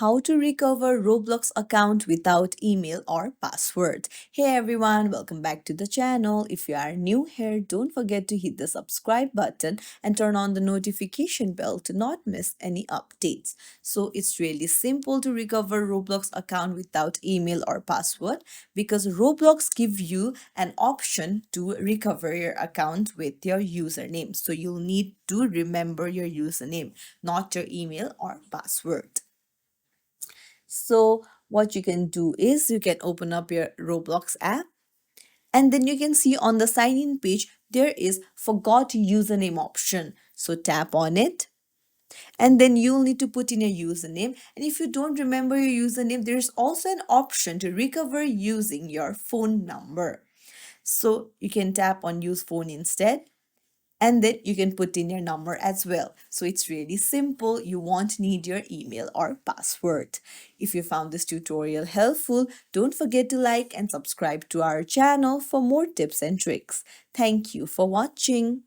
how to recover Roblox account without email or password. Hey everyone, welcome back to the channel. If you are new here, don't forget to hit the subscribe button and turn on the notification bell to not miss any updates. So it's really simple to recover Roblox account without email or password because Roblox gives you an option to recover your account with your username. So you'll need to remember your username, not your email or password. So what you can do is you can open up your Roblox app and then you can see on the sign in page there is forgot username option. So tap on it and then you'll need to put in your username, and if you don't remember your username there's also an option to recover using your phone number. So you can tap on use phone instead and then you can put in your number as well. So it's really simple. You won't need your email or password. If you found this tutorial helpful, don't forget to like and subscribe to our channel for more tips and tricks. Thank you for watching.